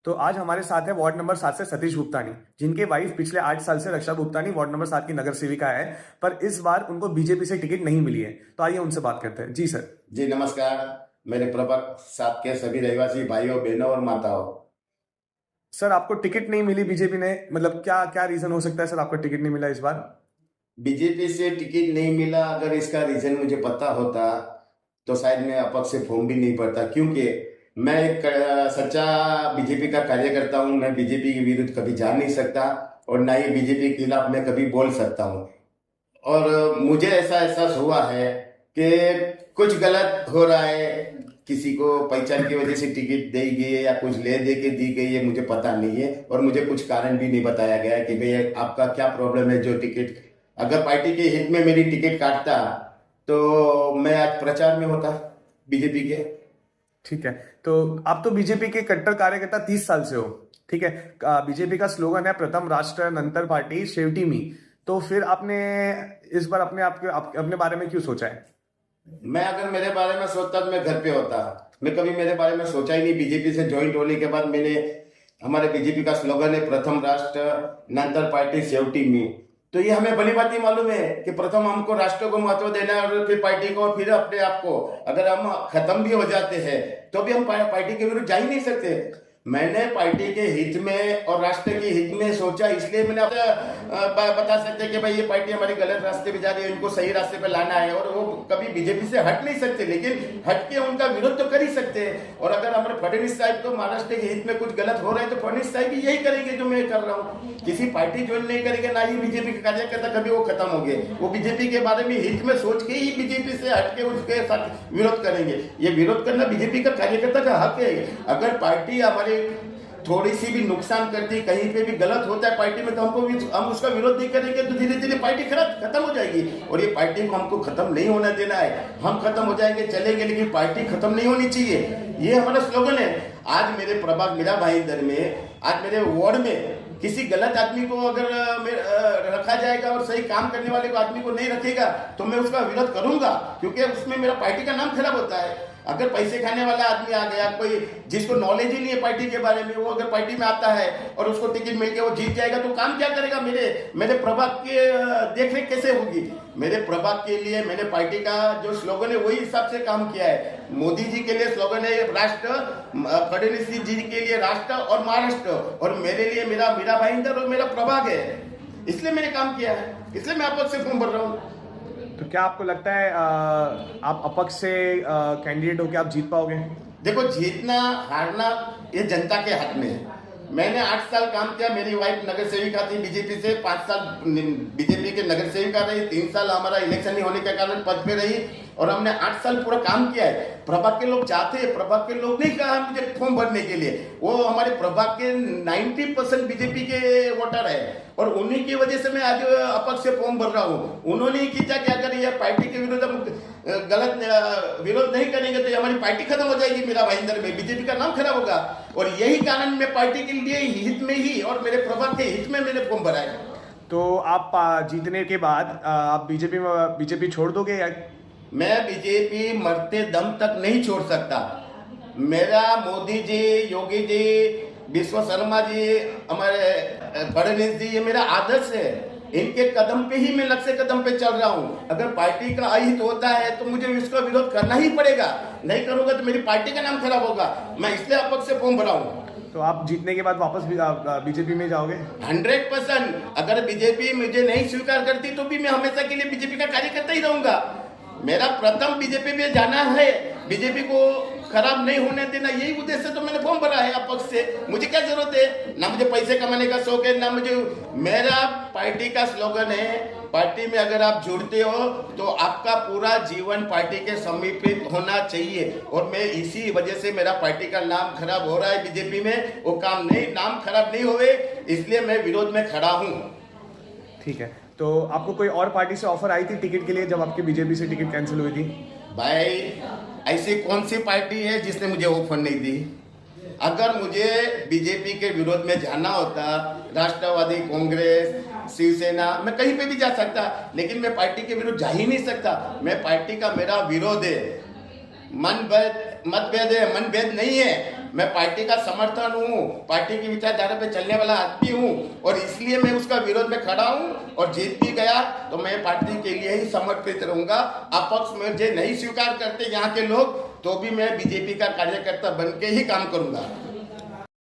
तो आज हमारे साथ है वार्ड नंबर 7 से सतीश गुप्तानी, जिनके वाइफ पिछले 8 साल से रक्षा गुप्तानी वार्ड नंबर 7 की नगर सेविका है, पर इस बार उनको बीजेपी से टिकट नहीं मिली है। तो आइए उनसे बात करते हैं। जी सर। जी नमस्कार। मेरे प्रभाग सात के सभी रहवासी भाइयों बहनों और माताओं। सर, आपको टिकट नहीं मिली बीजेपी ने, मतलब क्या क्या रीजन हो सकता है सर, आपको टिकट नहीं मिला इस बार? बीजेपी से टिकट नहीं मिला, अगर इसका रीजन मुझे पता होता तो शायद मैं अपक्ष से फॉर्म भी नहीं भरता, क्योंकि मैं एक सच्चा बीजेपी का कार्यकर्ता हूं। मैं बीजेपी के विरुद्ध कभी जा नहीं सकता और ना ही बीजेपी के खिलाफ मैं कभी बोल सकता हूं। और मुझे ऐसा एहसास हुआ है कि कुछ गलत हो रहा है, किसी को पहचान की वजह से टिकट दी गई है या कुछ ले दे के दी गई है, मुझे पता नहीं है। और मुझे कुछ कारण भी नहीं बताया गया है कि भाई आपका क्या प्रॉब्लम है जो टिकट, अगर पार्टी के हित में मेरी टिकट काटता तो मैं आज प्रचार में होता बीजेपी के। ठीक है, तो आप तो बीजेपी के कट्टर कार्यकर्ता 30 साल से हो। ठीक है, बीजेपी का स्लोगन है प्रथम राष्ट्र नंतर पार्टी शेवटी मी। तो फिर आपने इस बार अपने बारे में क्यों सोचा है? मैं अगर मेरे बारे में सोचता तो मैं घर पे होता। मैं कभी मेरे बारे में सोचा ही नहीं। बीजेपी से ज्वाइंट होने के बाद मैंने, हमारे बीजेपी का स्लोगन है प्रथम राष्ट्र नंतर पार्टी सेवटी मी। तो ये हमें भली बात ही मालूम है कि प्रथम हमको राष्ट्र को महत्व देना है और फिर पार्टी को और फिर अपने आप को। अगर हम खत्म भी हो जाते हैं तो भी हम पार्टी के विरुद्ध जा ही नहीं सकते। मैंने पार्टी के हित में और राष्ट्र के हित में सोचा, इसलिए मैंने बता सकते कि भाई ये पार्टी हमारी गलत रास्ते पे जा रही है, इनको सही रास्ते पे लाना है। और वो कभी बीजेपी से हट नहीं सकते, लेकिन हट के उनका विरोध तो कर ही सकते हैं। और अगर हमारे फडणवीस साहब को महाराष्ट्र के हित में कुछ गलत हो रहा है तो फडणवीस साहब भी यही करेंगे जो मैं कर रहा हूँ। किसी पार्टी ज्वाइन नहीं करेंगे, ना ही बीजेपी के कार्यकर्ता कभी वो खत्म हो गए। वो बीजेपी के बारे में हित में सोच के ही बीजेपी से हट के उसके साथ विरोध करेंगे। ये विरोध करना बीजेपी का कार्यकर्ता का हक है। अगर पार्टी हमारे थोड़ी सी भी नुकसान करती, कहीं पे भी गलत होता है पार्टी में, तो हम उसका विरोध नहीं करेंगे तो धीरे धीरे पार्टी खत्म हो जाएगी। और ये पार्टी को हमको खत्म नहीं होना देना है। हम खत्म हो जाएंगे चलेंगे, लेकिन पार्टी खत्म नहीं होनी चाहिए। ये हमारा स्लोगन है। आज मेरे प्रभाग मीरा भाईंदर में, आज मेरे वार्ड में किसी गलत आदमी को अगर रखा जाएगा और सही काम करने वाले को आदमी को नहीं रखेगा तो मैं उसका विरोध करूंगा, क्योंकि उसमें मेरा पार्टी का नाम खराब होता है। अगर पैसे खाने वाला आदमी आ गया, कोई जिसको नॉलेज ही नहीं है पार्टी के बारे में, वो अगर पार्टी में आता है और उसको टिकट मिल के वो जीत जाएगा तो काम क्या करेगा? मेरे प्रभाग के देखरेख कैसे होगी? मेरे प्रभाग के लिए मैंने पार्टी का जो स्लोगन है वही हिसाब से काम किया है। मोदी जी के लिए स्लोगन है राष्ट्र, फडणवीस जी के लिए राष्ट्र और महाराष्ट्र, और मेरे लिए मेरा मीरा भाईंदर और मेरा प्रभाग है। इसलिए मैंने काम किया है, इसलिए मैं आप से फॉर्म भर रहा हूँ। तो क्या आपको लगता है आप अपक्ष से कैंडिडेट होकर आप जीत पाओगे? देखो, जीतना हारना ये जनता के हाथ में है। मैंने 8 साल काम किया। मेरी वाइफ नगर सेविका थी बीजेपी से, 5 साल बीजेपी के नगर सेविका रही, 3 साल हमारा इलेक्शन नहीं होने के कारण पद पे रही, और हमने 8 साल पूरा काम किया है। प्रभाग के लोग चाहते हैं, प्रभाग के लोग नहीं कहा मुझे फॉर्म भरने के लिए। वो हमारे प्रभाग के 90% बीजेपी के वोटर है, और उन्हीं की वजह से मैं आज अपक्ष से फॉर्म भर रहा हूँ। उन्होंने ही किया कि अगर ये पार्टी के विरुद्ध हम गलत विरोध नहीं करेंगे तो हमारी पार्टी खत्म हो जाएगी। मेरा भाईंदर में बीजेपी का नाम खराब होगा, और यही कारण मैं पार्टी के लिए हित में ही और मेरे प्रभाग के हित में मैंने फॉर्म भरा है। तो आप जीतने के बाद आप बीजेपी छोड़ दोगे या? मैं बीजेपी मरते दम तक नहीं छोड़ सकता। मेरा मोदी जी, योगी जी, विश्व शर्मा जी, हमारे फडणवीस जी, ये मेरा आदर्श है। इनके कदम पे ही मैं लक्ष्य कदम पे चल रहा हूँ। अगर पार्टी का अहित होता है तो मुझे इसका विरोध करना ही पड़ेगा। नहीं करूंगा तो मेरी पार्टी का नाम खराब होगा। मैं इसलिए अपक्ष से फॉर्म भरा हूँ। तो आप जीतने के बाद वापस बीजेपी में जाओगे? 100%। अगर बीजेपी मुझे नहीं स्वीकार करती तो भी मैं हमेशा के लिए बीजेपी का कार्यकर्ता ही रहूंगा। मेरा प्रथम बीजेपी में जाना है, बीजेपी को खराब नहीं होने देना, यही उद्देश्य से तो मैंने फॉर्म भरा है अपक्ष से। मुझे क्या जरूरत है? ना मुझे पैसे कमाने का शौक है, ना मुझे। मेरा पार्टी का स्लोगन है, पार्टी में अगर आप जुड़ते हो तो आपका पूरा जीवन पार्टी के समर्पित होना चाहिए। और मैं इसी वजह से, मेरा पार्टी का नाम खराब हो रहा है बीजेपी में, वो नाम खराब नहीं होवे, इसलिए मैं विरोध में खड़ा हूँ। ठीक है, तो आपको कोई और पार्टी से ऑफर आई थी टिकट के लिए जब आपके बीजेपी से टिकट कैंसिल हुई थी? भाई, ऐसी कौन सी पार्टी है जिसने मुझे ऑफर नहीं दी? अगर मुझे बीजेपी के विरोध में जाना होता, राष्ट्रवादी कांग्रेस, शिवसेना, मैं कहीं पे भी जा सकता, लेकिन मैं पार्टी के विरुद्ध जा ही नहीं सकता। मैं पार्टी का, मेरा विरोध है, मतभेद है, मनभेद नहीं है। मैं पार्टी का समर्थन हूँ, पार्टी की विचारधारा पे चलने वाला आदमी हूँ और इसलिए मैं उसका विरोध में खड़ा हूँ और जीत भी गया तो मैं पार्टी के लिए ही समर्पित रहूंगा। अपक्ष मुझे नहीं स्वीकार करते यहाँ के लोग तो भी मैं बीजेपी का कार्यकर्ता बन के ही काम करूंगा।